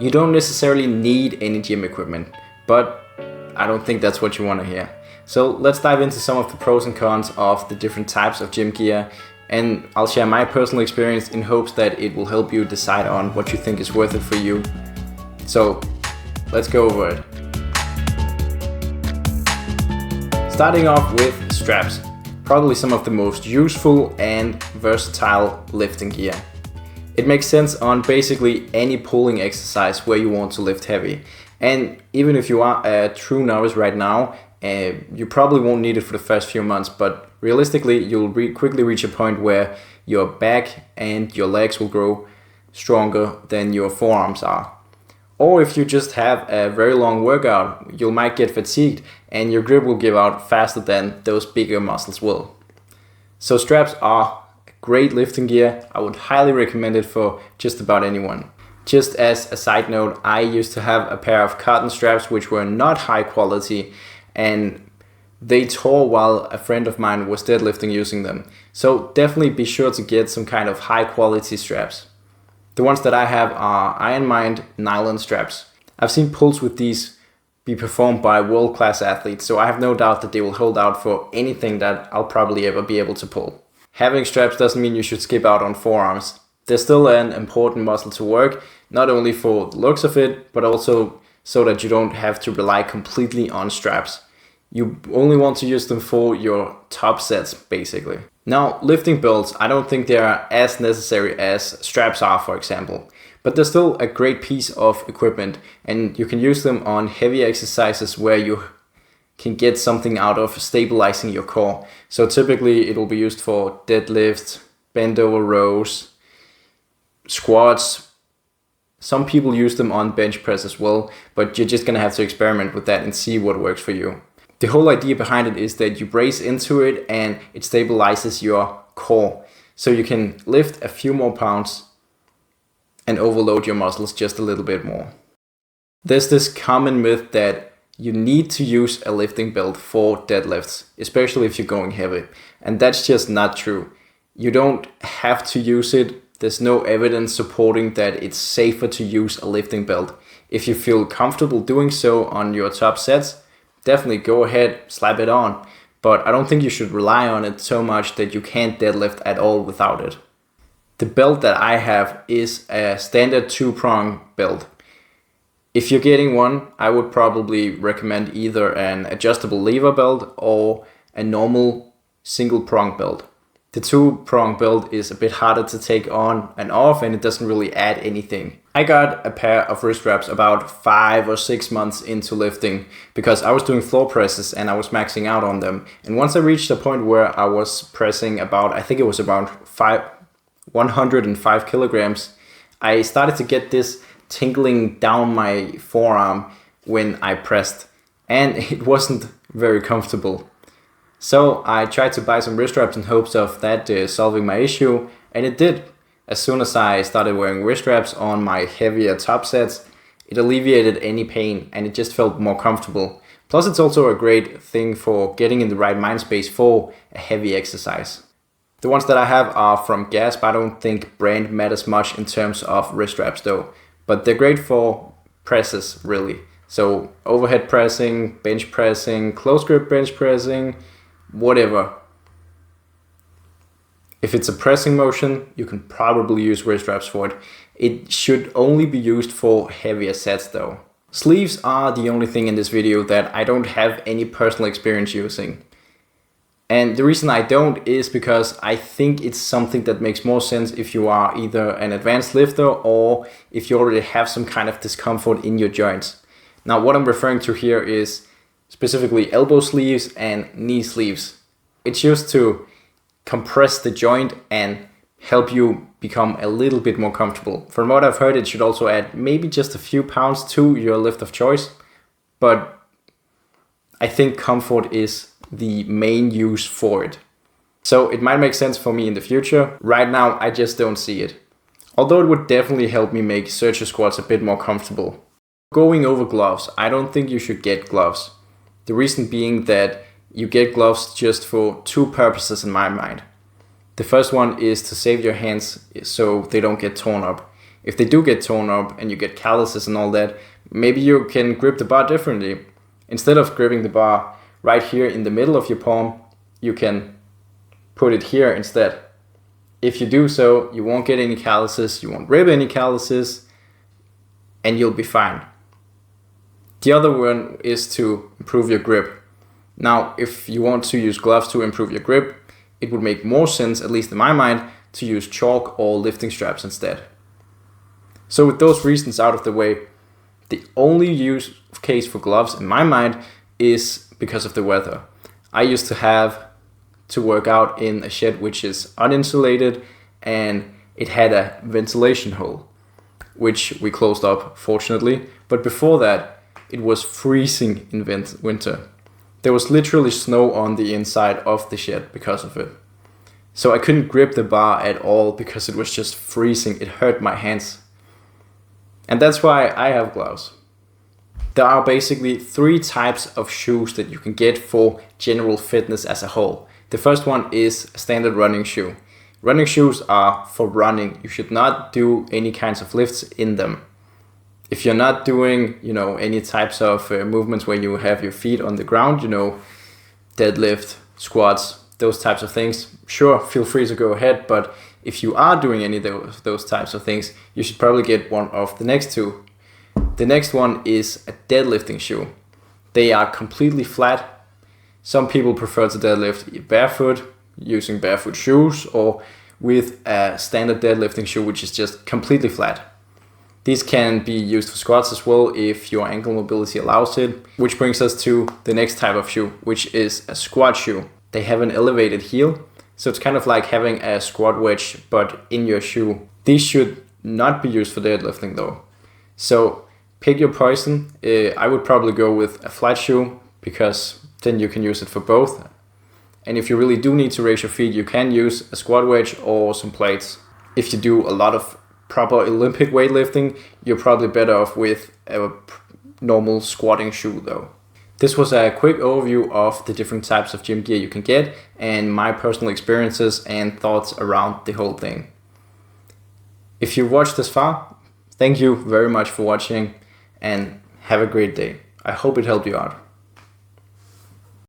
You don't necessarily need any gym equipment, but I don't think that's what you want to hear. So let's dive into some of the pros and cons of the different types of gym gear, and I'll share my personal experience in hopes that it will help you decide on what you think is worth it for you. So let's go over it. Starting off with straps, probably some of the most useful and versatile lifting gear. It makes sense on basically any pulling exercise where you want to lift heavy. And even if you are a true novice right now, you probably won't need it for the first few months, but realistically you'll quickly reach a point where your back and your legs will grow stronger than your forearms are. Or if you just have a very long workout, you might get fatigued and your grip will give out faster than those bigger muscles will. So straps are great lifting gear. I would highly recommend it for just about anyone. Just as a side note, I used to have a pair of cotton straps which were not high quality, and they tore while a friend of mine was deadlifting using them. So definitely be sure to get some kind of high quality straps. The ones that I have are Iron Mind nylon straps. I've seen pulls with these be performed by world-class athletes, so I have no doubt that they will hold out for anything that I'll probably ever be able to pull. Having straps doesn't mean you should skip out on forearms. They're still an important muscle to work, not only for the looks of it, but also so that you don't have to rely completely on straps. You only want to use them for your top sets, basically. Now, lifting belts, I don't think they are as necessary as straps are, for example. But they're still a great piece of equipment, and you can use them on heavy exercises where you can get something out of stabilizing your core. So typically it will be used for deadlifts, bend over rows, squats. Some people use them on bench press as well, but you're just gonna have to experiment with that and see what works for you. The whole idea behind it is that you brace into it and it stabilizes your core. So you can lift a few more pounds and overload your muscles just a little bit more. There's this common myth that you need to use a lifting belt for deadlifts, especially if you're going heavy. And that's just not true. You don't have to use it. There's no evidence supporting that it's safer to use a lifting belt. If you feel comfortable doing so on your top sets, definitely go ahead, slap it on. But I don't think you should rely on it so much that you can't deadlift at all without it. The belt that I have is a standard 2-prong belt. If you're getting one, I would probably recommend either an adjustable lever belt or a normal single prong belt. The 2-prong belt is a bit harder to take on and off, and it doesn't really add anything. I got a pair of wrist wraps about 5 or 6 months into lifting because I was doing floor presses and I was maxing out on them. And once I reached a point where I was pressing about, I think it was about 105 kilograms, I started to get this tingling down my forearm when I pressed, and it wasn't very comfortable. So I tried to buy some wrist wraps in hopes of that solving my issue, and it did. As soon as I started wearing wrist wraps on my heavier top sets, it alleviated any pain and it just felt more comfortable. Plus it's also a great thing for getting in the right mind space for a heavy exercise. The ones that I have are from Gasp. I don't think brand matters much in terms of wrist wraps though, but they're great for presses really. So overhead pressing, bench pressing, close grip bench pressing, whatever. If it's a pressing motion, you can probably use wrist wraps for it. It should only be used for heavier sets though. Sleeves are the only thing in this video that I don't have any personal experience using. And the reason I don't is because I think it's something that makes more sense if you are either an advanced lifter or if you already have some kind of discomfort in your joints. Now what I'm referring to here is specifically elbow sleeves and knee sleeves. It's used to compress the joint and help you become a little bit more comfortable. From what I've heard, it should also add maybe just a few pounds to your lift of choice, but I think comfort is the main use for it. So it might make sense for me in the future. Right now, I just don't see it. Although it would definitely help me make searcher squats a bit more comfortable. Going over gloves, I don't think you should get gloves. The reason being that you get gloves just for two purposes in my mind. The first one is to save your hands so they don't get torn up. if they do get torn up and you get calluses and all that, maybe you can grip the bar differently. Instead of gripping the bar right here in the middle of your palm, you can put it here instead. If you do so, you won't get any calluses, you won't rip any calluses, and you'll be fine. The other one is to improve your grip. Now, if you want to use gloves to improve your grip, it would make more sense, at least in my mind, to use chalk or lifting straps instead. So with those reasons out of the way, the only use case for gloves in my mind is because of the weather. I used to have to work out in a shed which is uninsulated, and it had a ventilation hole, which we closed up fortunately. But before that, it was freezing in winter. There was literally snow on the inside of the shed because of it. So I couldn't grip the bar at all because it was just freezing. It hurt my hands. And that's why I have gloves. There are basically 3 types of shoes that you can get for general fitness as a whole. The first one is a standard running shoe. Running shoes are for running. You should not do any kinds of lifts in them. If you're not doing, any types of movements where you have your feet on the ground, deadlift, squats, those types of things, sure, feel free to go ahead. But if you are doing any of those types of things, you should probably get one of the next 2. The next one is a deadlifting shoe. They are completely flat. Some people prefer to deadlift barefoot, using barefoot shoes, or with a standard deadlifting shoe which is just completely flat. These can be used for squats as well if your ankle mobility allows it, which brings us to the next type of shoe, which is a squat shoe. They have an elevated heel, so it's kind of like having a squat wedge but in your shoe. These should not be used for deadlifting though. So pick your poison. I would probably go with a flat shoe because then you can use it for both. And if you really do need to raise your feet, you can use a squat wedge or some plates. If you do a lot of proper Olympic weightlifting, you're probably better off with a normal squatting shoe though. This was a quick overview of the different types of gym gear you can get and my personal experiences and thoughts around the whole thing. If you watched this far, thank you very much for watching and have a great day. I hope it helped you out.